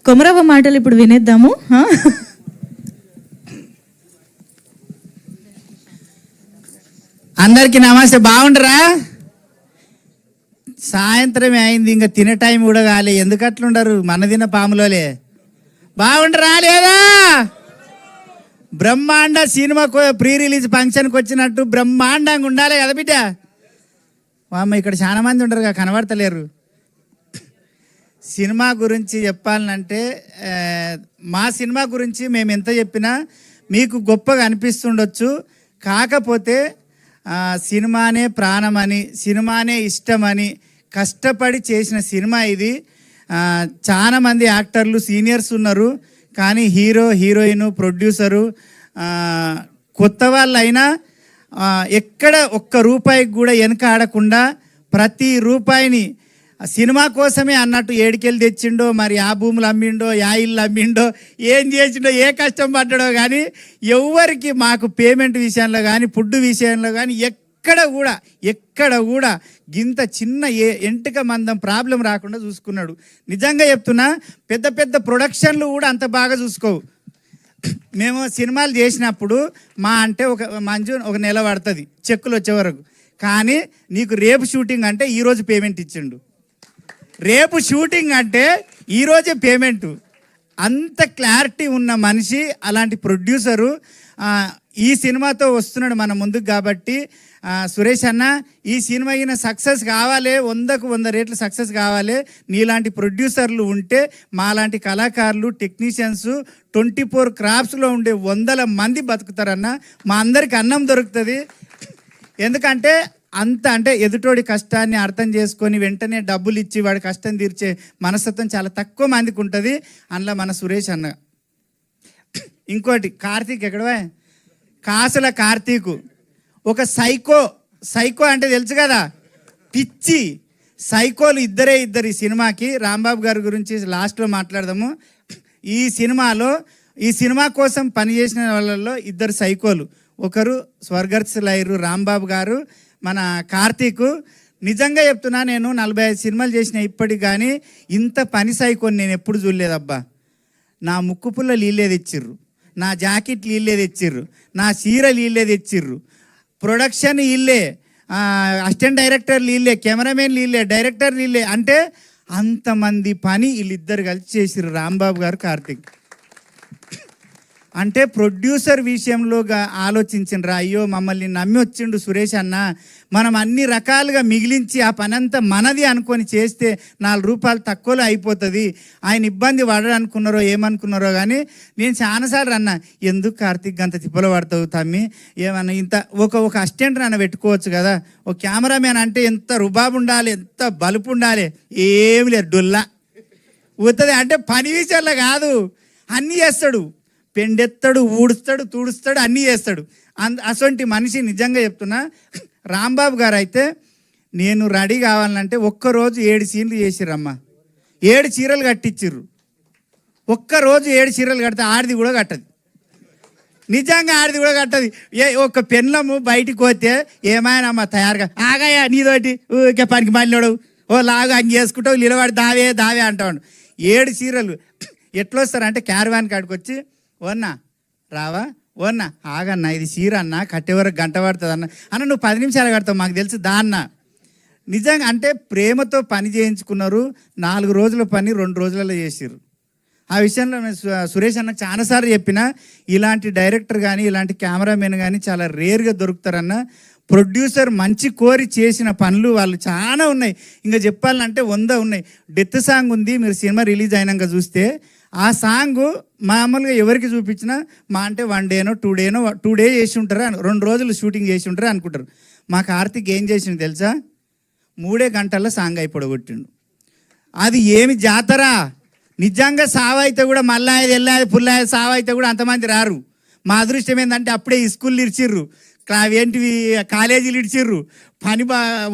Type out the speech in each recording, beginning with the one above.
కొమరవ్వ మాటలు ఇప్పుడు వినేద్దాము. అందరికి నమస్తే. బాగుండరా? సాయంత్రమే అయింది, ఇంకా తినే టైం కూడా కాలే. ఎందుకు అట్లుండరు? మన తిన్న పాములోలే. బాగుండరా లేదా? బ్రహ్మాండ సినిమా ప్రీ రిలీజ్ ఫంక్షన్కి వచ్చినట్టు బ్రహ్మాండంగా ఉండాలి కదా బిడ్డ. అమ్మ ఇక్కడ చాలా మంది ఉండరుగా, కనబడతలేరు. సినిమా గురించి చెప్పాలంటే మా సినిమా గురించి మేము ఎంత చెప్పినా మీకు గొప్పగా అనిపిస్తుండొచ్చు. కాకపోతే సినిమానే ప్రాణమని, సినిమానే ఇష్టమని కష్టపడి చేసిన సినిమా ఇది. చాలామంది యాక్టర్లు సీనియర్స్ ఉన్నారు, కానీ హీరో, హీరోయిన్, ప్రొడ్యూసరు కొత్త వాళ్ళైనా ఎక్కడ ఒక్క రూపాయికి కూడా వెనక ఆడకుండా ప్రతి రూపాయిని సినిమా కోసమే అన్నట్టు ఏడికెళ్ళి తెచ్చిండో, మరి ఆ భూములు అమ్మిండో, యా ఇల్లు అమ్మిండో, ఏం చేసిండో, ఏ కష్టం పడ్డాడో, కానీ ఎవరికి మాకు పేమెంట్ విషయంలో కానీ ఫుడ్ విషయంలో కానీ ఎక్కడ కూడా గింత చిన్న ఎంటుక మందం ప్రాబ్లం రాకుండా చూసుకున్నాడు. నిజంగా చెప్తున్నా, పెద్ద పెద్ద ప్రొడక్షన్లు కూడా అంత బాగా చూసుకోవు. మేము సినిమాలు చేసినప్పుడు అంటే ఒక నెల పడుతుంది చెక్కులు వచ్చే వరకు. కానీ నీకు రేపు షూటింగ్ అంటే ఈరోజు పేమెంట్ ఇచ్చిండు, రేపు షూటింగ్ అంటే ఈరోజే పేమెంటు. అంత క్లారిటీ ఉన్న మనిషి, అలాంటి ప్రొడ్యూసరు ఈ సినిమాతో వస్తున్నాడు మన ముందుకు. కాబట్టి సురేష్ అన్న, ఈ సినిమా అయిన సక్సెస్ కావాలి, 100కు 100 రేట్లు సక్సెస్ కావాలి. నీలాంటి ప్రొడ్యూసర్లు ఉంటే మాలాంటి కళాకారులు, టెక్నీషియన్స్ 24 క్రాఫ్ట్స్లో ఉండే 100 మంది బతుకుతారన్న. మా అందరికి అన్నం దొరుకుతుంది. ఎందుకంటే అంటే ఎదుటోడి కష్టాన్ని అర్థం చేసుకొని వెంటనే డబ్బులు ఇచ్చి వాడి కష్టం తీర్చే మనస్తత్వం చాలా తక్కువ మందికి ఉంటుంది. అందులో మన సురేష్ అన్న. ఇంకోటి కార్తీక్, ఎక్కడవా కాసుల కార్తీకు, ఒక సైకో అంటే తెలుసు కదా, పిచ్చి సైకోలు ఇద్దరు ఈ సినిమాకి. రాంబాబు గారి గురించి లాస్ట్లో మాట్లాడదాము. ఈ సినిమా కోసం పనిచేసిన వాళ్ళల్లో 2 సైకోలు. ఒకరు స్వర్గస్థులైరు రాంబాబు గారు, మన కార్తీకు. నిజంగా చెప్తున్నా, నేను 45 సినిమాలు చేసిన ఇప్పటికి కానీ ఇంత పని సైకోని నేను ఎప్పుడు చూడలేదబ్బా. నా ముక్కు పుల్ల నీళ్ళే తెచ్చిర్రు, నా జాకెట్ నీళ్ళే తెచ్చిర్రు, నా చీర నీళ్ళే తెచ్చిర్రు, ప్రొడక్షన్ వీళ్ళే, అసిస్టెంట్ డైరెక్టర్ వీళ్ళే, కెమెరామెన్ వీళ్ళే, డైరెక్టర్ వీళ్ళే. అంటే అంతమంది పని వీళ్ళిద్దరు కలిసి చేసిర్రు, రాంబాబు గారు, కార్తీక్. అంటే ప్రొడ్యూసర్ విషయంలో ఆలోచించిండ్రా, అయ్యో మమ్మల్ని నమ్మి వచ్చిండు సురేష్ అన్న, మనం అన్ని రకాలుగా మిగిలించి ఆ పనంతా మనది అనుకొని చేస్తే 4 రూపాయలు తక్కువలో అయిపోతుంది. ఆయన ఇబ్బంది పడనుకున్నారో ఏమనుకున్నారో, కానీ నేను చాలాసార్లు అన్నా, ఎందుకు కార్తీక్ అంత తిప్పలు పడతావు తమ్మి, ఏమన్నా ఇంత ఒక అసిస్టెంట్ అన్న పెట్టుకోవచ్చు కదా, ఒక కెమెరామెన్ అంటే ఎంత రుబాబు ఉండాలి, ఎంత బలుపు ఉండాలి. ఏమి లేదు, డొల్లా పోతుంది. అంటే పని విషయంలో కాదు, అన్నీ చేస్తాడు, పెండెత్తాడు, ఊడుస్తాడు, తుడుస్తాడు, అన్నీ చేస్తాడు. అటువంటి మనిషి. నిజంగా చెప్తున్నా, రాంబాబు గారు అయితే నేను రెడీ కావాలంటే ఒక్కరోజు 7 సీన్లు చేసిర్రమ్మా. 7 చీరలు కట్టించిర్రు. ఒక్కరోజు 7 చీరలు కడితే ఆడిది కూడా కట్టదు. నిజంగా ఆడిది కూడా కట్టదు. ఒక పెన్లము బయటికి పోతే ఏమైనా అమ్మ తయారుగా ఆగాయా నీతోటి ఊకే పనికి మళ్ళీ ఓ లాగా అంగి వేసుకుంటావు, నిలబడి దావే అంటాడు. 7 చీరలు ఎట్లొస్తారంటే క్యారవాన్ కాడికి వచ్చి, ఓన్నా రావా, ఓన్నా ఆగన్నా, ఇది చీర అన్న, కట్టే వరకు గంట పడుతుంది అన్న, నువ్వు 10 నిమిషాలు కడతావు మాకు తెలుసు దాన్న. నిజంగా అంటే ప్రేమతో పని చేయించుకున్నారు. 4 రోజుల పని 2 రోజులలో చేసిర్రు. ఆ విషయంలో సురేష్ అన్నకు చాలాసార్లు చెప్పిన, ఇలాంటి డైరెక్టర్ కానీ ఇలాంటి కెమెరామెన్ కానీ చాలా రేర్గా దొరుకుతారన్న. ప్రొడ్యూసర్ మంచి కోరి చేసిన పనులు వాళ్ళు చాలా ఉన్నాయి. ఇంకా చెప్పాలంటే 100 ఉన్నాయి. డెత్ సాంగ్ ఉంది, మీరు సినిమా రిలీజ్ అయినాక చూస్తే. ఆ సాంగ్ మామూలుగా ఎవరికి చూపించినా అంటే 1 డేనో 2 డే చేసి ఉంటారా, 2 రోజులు షూటింగ్ చేసి ఉంటారా అనుకుంటారు. మా కార్తీక్ ఏం చేసిండు తెలుసా, 3 గంటల్లో సాంగ్ అయిపోగొట్టిండు. అది ఏమి జాతరా! నిజంగా సావైతే కూడా మళ్ళా ఎల్లాది పుల్లాది సావైతే కూడా అంతమంది రారు. మా అదృష్టం ఏంటంటే అప్పుడే స్కూళ్ళు ఇడిచిర్రు, ఏంటివి కాలేజీలు ఇడిచిర్రు, పని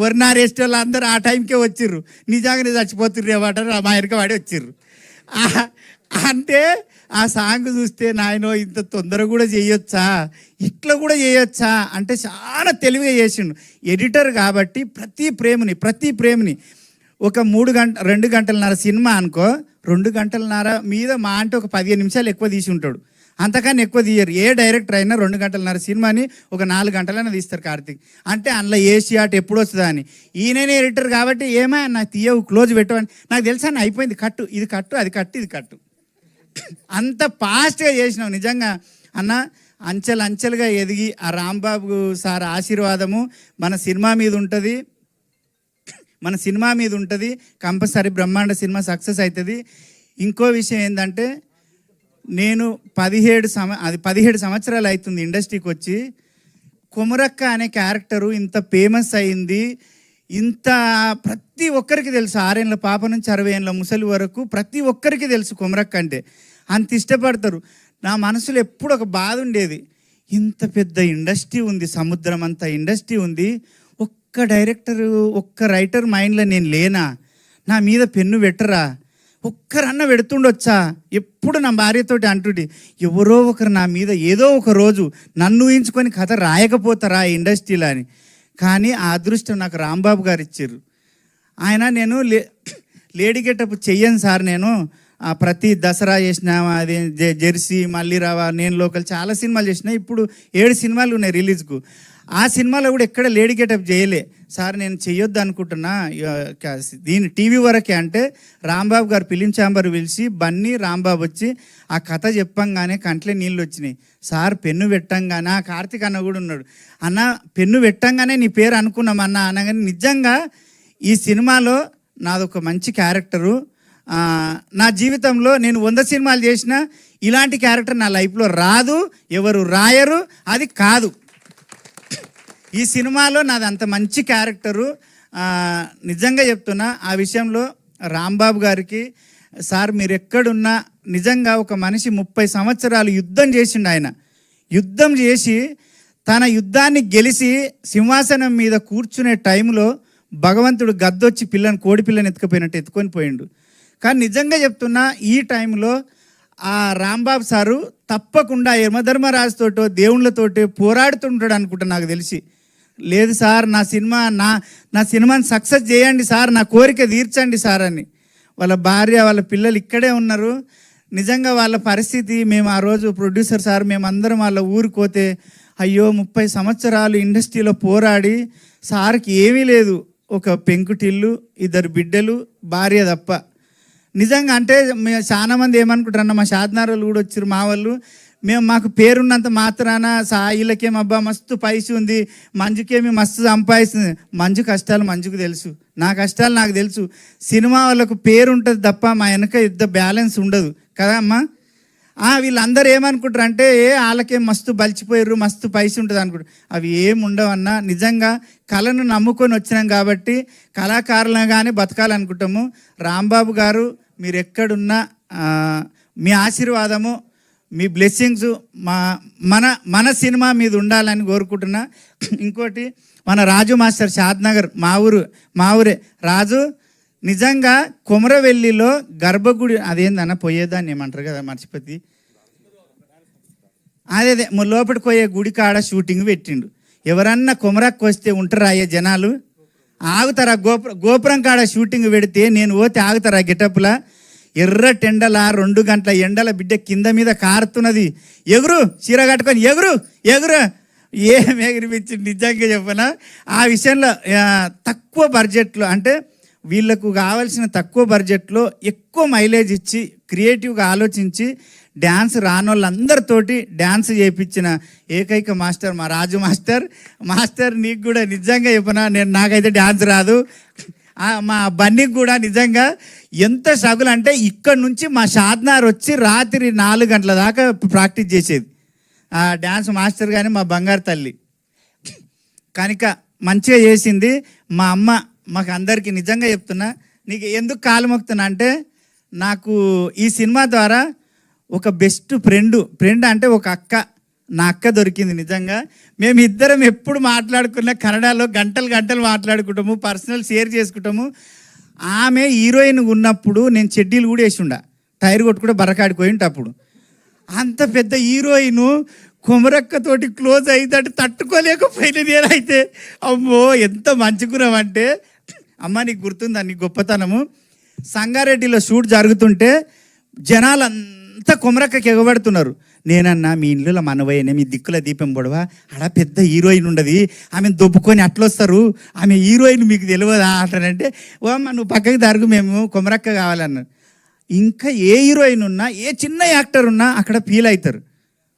వరినారేస్ట్ వాళ్ళు అందరూ ఆ టైంకే వచ్చిర్రు. నిజంగానే చచ్చిపోతుర్రు ఏమంటారు, మా వెనక వాడి వచ్చిర్రు. అంటే ఆ సాంగ్ చూస్తే నాయనో ఇంత తొందర కూడా చేయొచ్చా, ఇట్లా కూడా చేయొచ్చా అంటే చాలా తెలివిగా చేసిండు ఎడిటర్. కాబట్టి ప్రతి ప్రేమని ఒక 2 గంటలన్నర సినిమా అనుకో, 2 గంటలన్నర మీద మా అంటే ఒక 15 నిమిషాలు ఎక్కువ తీసి ఉంటాడు, అంతకన్నా ఎక్కువ తీయరు. ఏ డైరెక్టర్ అయినా 2 గంటలన్నర సినిమాని ఒక 4 గంటలైనా తీస్తారు కార్తీక్. అంటే అందులో ఏషియాట్ ఎప్పుడు వస్తుందా అని. ఈయననే ఎడిటర్ కాబట్టి ఏమా నాకు తీయవు, క్లోజ్ పెట్టవని నాకు తెలుసా, అయిపోయింది, కట్టు, ఇది కట్టు, అది కట్టు, ఇది కట్టు. అంత ఫాస్ట్గా చేసినావు నిజంగా అన్న. అంచెలుగా ఎదిగి ఆ రాంబాబు సార్ ఆశీర్వాదము మన సినిమా మీద ఉంటుంది. కంపల్సరీ బ్రహ్మాండ సినిమా సక్సెస్ అవుతుంది. ఇంకో విషయం ఏంటంటే, నేను 17 సంవత్సరాలు అవుతుంది ఇండస్ట్రీకి వచ్చి. కొమరక్క అనే క్యారెక్టరు ఇంత ఫేమస్ అయింది, ఇంత ప్రతి ఒక్కరికి తెలుసు. 6 ఏళ్ళ పాప నుంచి 60 ఏళ్ళ ముసలి వరకు ప్రతి ఒక్కరికి తెలుసు కొమరక్క అంటే, అంత ఇష్టపడతారు. నా మనసులో ఎప్పుడు ఒక బాధ ఉండేది, ఇంత పెద్ద ఇండస్ట్రీ ఉంది, సముద్రం అంత ఇండస్ట్రీ ఉంది, ఒక్క డైరెక్టరు ఒక్క రైటర్ మైండ్లో నేను లేనా, నా మీద పెన్ను పెట్టరా, ఒక్కరన్న పెడుతుండొచ్చా. ఎప్పుడు నా భార్యతోటి అంటుండే, ఎవరో ఒకరు నా మీద ఏదో ఒక రోజు నన్ను ఊహించుకొని కథ రాయకపోతారా ఈ ఇండస్ట్రీలో అని. కానీ ఆ అదృష్టం నాకు రాంబాబు గారు ఇచ్చారు. నేను లేడీ గెటప్ చెయ్యను సార్, నేను ప్రతి దసరా చేసిన, అది జెర్సీ, మళ్ళీ రావా, నేను లోకల్ చాలా సినిమాలు చేసిన. ఇప్పుడు 7 సినిమాలు ఉన్నాయి రిలీజ్కు. ఆ సినిమాలో కూడా ఎక్కడ లేడీ గెటప్ చేయలే సార్, నేను చెయ్యొద్దు అనుకుంటున్నా దీని టీవీ వరకే అంటే, రాంబాబు గారు ఫిలిం ఛాంబర్ పిలిచి బన్నీ రాంబాబు వచ్చి ఆ కథ చెప్పంగానే కంట్లే నీళ్ళు వచ్చినాయి. సార్ పెన్ను పెట్టంగానే, కార్తీక్ అన్న కూడా ఉన్నాడు, అన్న పెన్ను పెట్టంగానే నీ పేరు అనుకున్నాం అన్న అనగానే, నిజంగా ఈ సినిమాలో నాదొక మంచి క్యారెక్టరు. నా జీవితంలో నేను 100 సినిమాలు చేసినా ఇలాంటి క్యారెక్టర్ నా లైఫ్లో రాదు, ఎవరు రాయరు, అది కాదు. ఈ సినిమాలో నాది అంత మంచి క్యారెక్టరు. నిజంగా చెప్తున్నా. ఆ విషయంలో రాంబాబు గారికి, సార్ మీరు ఎక్కడున్నా, నిజంగా ఒక మనిషి 30 సంవత్సరాలు యుద్ధం చేసిండు. ఆయన యుద్ధం చేసి తన యుద్ధాన్ని గెలిచి సింహాసనం మీద కూర్చునే టైంలో భగవంతుడు గద్దొచ్చి కోడి పిల్లని ఎత్తుకుపోయినట్టు ఎత్తుకొని పోయిండు. కానీ నిజంగా చెప్తున్నా, ఈ టైంలో ఆ రాంబాబు సారు తప్పకుండా యమధర్మరాజుతోటో దేవుళ్ళతోటో పోరాడుతుంటాడు అనుకుంటా నాకు తెలిసి. లేదు సార్, నా సినిమాని సక్సెస్ చేయండి సార్, నా కోరిక తీర్చండి సార్ అని. వాళ్ళ భార్య వాళ్ళ పిల్లలు ఇక్కడే ఉన్నారు. నిజంగా వాళ్ళ పరిస్థితి, మేము ఆ రోజు ప్రొడ్యూసర్ సార్ మేమందరం వాళ్ళ ఊరికి పోతే, అయ్యో 30 సంవత్సరాలు ఇండస్ట్రీలో పోరాడి సార్కి ఏమీ లేదు, ఒక పెంకుటిల్లు, 2 బిడ్డలు, భార్య తప్ప. నిజంగా అంటే చాలా మంది ఏమనుకుంటారన్న, మా షాద్నారాలు కూడా వచ్చారు మా వాళ్ళు, మాకు పేరున్నంత మాత్రాన సాయిలకేమో అబ్బా మస్తు పైసి ఉంది, మంజుకేమి మస్తు సంపాదిస్తుంది. మంజు కష్టాలు మంజుకు తెలుసు, నా కష్టాలు నాకు తెలుసు. సినిమా వాళ్ళకు పేరు ఉంటుంది తప్ప మా వెనక బ్యాలెన్స్ ఉండదు కదా అమ్మా. వీళ్ళందరూ ఏమనుకుంటారు అంటే, వాళ్ళకేం మస్తు బలిచిపోయారు, మస్తు పైసి ఉంటుంది అనుకుంటారు. అవి ఏమి ఉండవన్నా. నిజంగా కళను నమ్ముకొని వచ్చినాం కాబట్టి కళాకారులుగానే బతకాలనుకుంటాము. రాంబాబు గారు మీరు ఎక్కడున్నా మీ ఆశీర్వాదము, మీ బ్లెస్సింగ్స్ మన సినిమా మీద ఉండాలని కోరుకుంటున్నా. ఇంకోటి, మన రాజు మాస్టర్ షాద్నగర్ మా ఊరే రాజు. నిజంగా కొమరవెల్లిలో గర్భగుడి, అదేందన్న పోయేదాన్ని ఏమంటారు కదా, మర్చిపోతే అదే లోపలికి పోయే గుడి కాడ షూటింగ్ పెట్టిండు. ఎవరన్నా కొమరక్కి వస్తే ఉంటారా అయ్యే జనాలు? ఆగుతారా? గోపురం కాడ షూటింగ్ పెడితే నేను పోతే ఆగుతారా? గెటప్లా ఎర్రటెండల 2 గంటల ఎండల బిడ్డ కింద మీద కారుతున్నది, ఎగురు చీర కట్టుకొని ఎగురు ఏం ఎగిరిపించింది. నిజంగా చెప్పనా, ఆ విషయంలో తక్కువ బడ్జెట్లో, అంటే వీళ్ళకు కావాల్సిన తక్కువ బడ్జెట్లో ఎక్కువ మైలేజ్ ఇచ్చి క్రియేటివ్గా ఆలోచించి డ్యాన్స్ రానోళ్ళందరితోటి డ్యాన్స్ చేయించిన ఏకైక మాస్టర్ మా రాజు మాస్టర్. నీకు కూడా నిజంగా చెప్పనా, నాకైతే డ్యాన్స్ రాదు. మా బన్నీకి కూడా నిజంగా ఎంత స్ట్రగుల్ అంటే, ఇక్కడ నుంచి మా షాద్నార్ వచ్చి రాత్రి 4 గంటల దాకా ప్రాక్టీస్ చేసేది ఆ డ్యాన్స్ మాస్టర్. కానీ మా బంగారు తల్లి కనుక మంచిగా చేసింది. మా అమ్మ మాకు అందరికీ నిజంగా చెప్తున్నా, నీకు ఎందుకు కాలు మొక్కుతున్నా అంటే, నాకు ఈ సినిమా ద్వారా ఒక బెస్ట్ ఫ్రెండ్ అంటే ఒక అక్క, నా అక్క దొరికింది. నిజంగా మేమిద్దరం ఎప్పుడు మాట్లాడుకున్న కన్నడలో గంటలు మాట్లాడుకుంటాము, పర్సనల్ షేర్ చేసుకుంటాము. ఆమె హీరోయిన్ ఉన్నప్పుడు నేను చెడ్డీలు కూడా వేసి ఉండా, టైర్ కొట్టుకుంటే బరకాడిపోయింటే. అప్పుడు అంత పెద్ద హీరోయిన్ కొమరక్కతోటి క్లోజ్ అయితే తట్టుకోలేకపోయిన నేనైతే, అమ్మో ఎంత మంచుకున్నామంటే అమ్మ నీకు గుర్తుందా నీ గొప్పతనము? సంగారెడ్డిలో షూట్ జరుగుతుంటే జనాలంతా కొమరక్కకి ఎగబడుతున్నారు. నేనన్నా మీ ఇల్లులో మనవయ్యనే మీ దిక్కుల దీపం పొడవా, ఆడ పెద్ద హీరోయిన్ ఉండదు, ఆమెను దొబ్బుకొని అట్లొస్తారు, ఆమె హీరోయిన్ మీకు తెలియదా అంటానంటే, ఓ అమ్మ నువ్వు పక్కకి జరుగు, మేము కొమరక్క కావాలన్నారు. ఇంకా ఏ హీరోయిన్ ఉన్నా, ఏ చిన్న యాక్టర్ ఉన్నా అక్కడ ఫీల్ అవుతారు,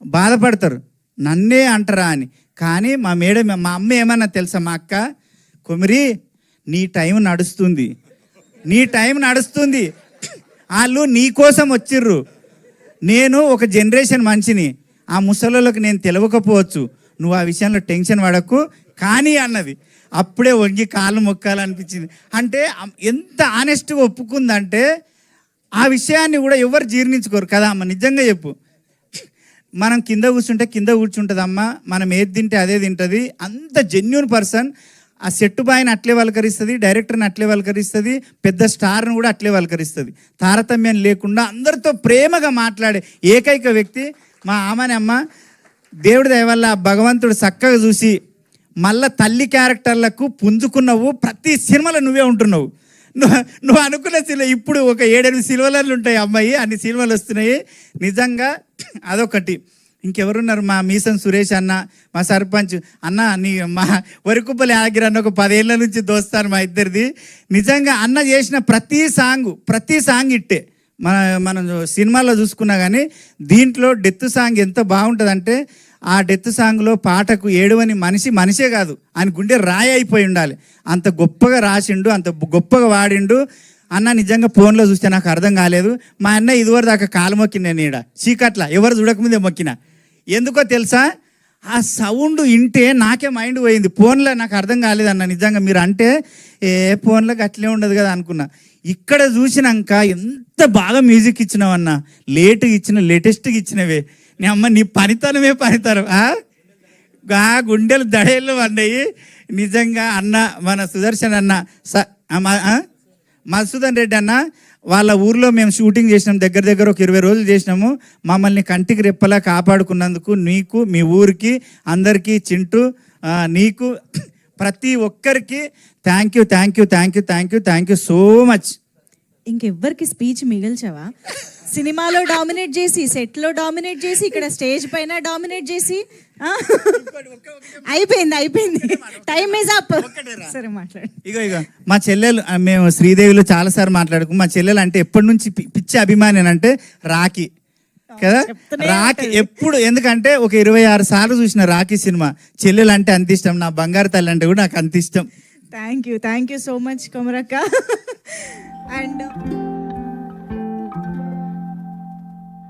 బాధపడతారు, నన్నే అంటారా అని. కానీ మా మేడం, మా అమ్మ ఏమన్నా తెలుసా, మా అక్క, కొమిరి నీ టైం నడుస్తుంది, నీ టైం నడుస్తుంది, వాళ్ళు నీ కోసం వచ్చిర్రు. నేను ఒక జనరేషన్ మనిషిని, ఆ ముసలోళ్ళకి నేను తెలియకపోవచ్చు, నువ్వు ఆ విషయంలో టెన్షన్ పడకు కానీ అన్నది. అప్పుడే వంగి కాళ్ళు మొక్కాలనిపించింది. అంటే ఎంత ఆనెస్ట్గా ఒప్పుకుందంటే ఆ విషయాన్ని కూడా ఎవరు జీర్ణించుకోరు కదా అమ్మ, నిజంగా చెప్పు. మనం కింద కూర్చుంటే కింద కూర్చుంటుంది అమ్మ, మనం ఏది తింటే అదే తింటుంది. అంత జెన్యూన్ పర్సన్. ఆ సెట్టు బాయ్ని అట్లే వలకరిస్తుంది, డైరెక్టర్ని అట్లే వలకరిస్తుంది, పెద్ద స్టార్ను కూడా అట్లే వలకరిస్తుంది. తారతమ్యం లేకుండా అందరితో ప్రేమగా మాట్లాడే ఏకైక వ్యక్తి మా ఆమెని అమ్మ. దేవుడి దయ వల్ల భగవంతుడు చక్కగా చూసి మళ్ళా తల్లి క్యారెక్టర్లకు పుంజుకున్నావు. ప్రతి సినిమాలో నువ్వే ఉంటున్నావు. నువ్వు అనుకున్న సినిమా ఇప్పుడు ఒక 7-8 సినిమాలు ఉంటాయి అమ్మాయి, అన్ని సినిమాలు వస్తున్నాయి. నిజంగా అదొకటి. ఇంకెవరున్నారు, మా మీసం సురేష్ అన్న, మా సర్పంచ్ అన్న, నీ మా వరికుప్పలి ఆగిరి అన్న ఒక 10 ఏళ్ళ నుంచి దోస్తాను మా ఇద్దరిది. నిజంగా అన్న చేసిన ప్రతి సాంగ్ ఇట్టే. మనం సినిమాల్లో చూసుకున్నా కానీ దీంట్లో డెత్ సాంగ్ ఎంత బాగుంటుందంటే, ఆ డెత్ సాంగ్లో పాటకు ఏడవని మనిషే కాదు, ఆయన గుండె రాయి అయిపోయి ఉండాలి, అంత గొప్పగా రాసిండు, అంత గొప్పగా వాడిండు. అన్న నిజంగా ఫోన్లో చూస్తే నాకు అర్థం కాలేదు. మా అన్న ఇదివరకు దాకా కాలు మొక్కిన, నేను ఈడ చీకట్ల ఎవరు చూడకముందే మొక్కిన. ఎందుకో తెలుసా, ఆ సౌండ్ వింటే నాకే మైండ్ పోయింది. ఫోన్లో నాకు అర్థం కాలేదు అన్న, నిజంగా మీరు అంటే ఫోన్లోకి అట్లే ఉండదు కదా అనుకున్నా. ఇక్కడ చూసినాక ఎంత బాగా మ్యూజిక్ ఇచ్చినావన్నా, లేటెస్ట్గా ఇచ్చినవే. నీ అమ్మ నీ పనితనమే పనితనం. గుండెలు దడేళ్ళు అన్నాయి నిజంగా. అన్న మన సుదర్శన్ అన్న, మధుసూదన్ రెడ్డి అన్న, వాళ్ళ ఊర్లో మేము షూటింగ్ చేసినాం, దగ్గర ఒక 20 రోజులు చేసినాము. మమ్మల్ని కంటికి రెప్పలా కాపాడుకున్నందుకు నీకు, మీ ఊరికి, అందరికీ, చింటూ నీకు, ప్రతి ఒక్కరికి థ్యాంక్ యూ సో మచ్. ఇంకెవ్వరికి స్పీచ్ మిగిల్చావా? సినిమాలో డామినేట్ చేసి, సెట్లో డామినేట్ చేసి, ఇక్కడ స్టేజ్ పైన డామినేట్ చేసి అయిపోయింది. Time is up. సరే మాట్లాడు. ఇగో మా చెల్లెలు, మేము శ్రీదేవిలో చాలాసార్లు మాట్లాడుకు. మా చెల్లెలు అంటే ఎప్పటి నుంచి పిచ్చి అభిమాని అంటే రాఖీ కదా. రాఖీ ఎప్పుడు, ఎందుకంటే ఒక 26 సార్లు చూసిన రాఖీ సినిమా. చెల్లెలు అంటే అంత ఇష్టం, నా బంగారు తల్లి అంటే కూడా నాకు అంత ఇష్టం. Thank you so much Komarakka.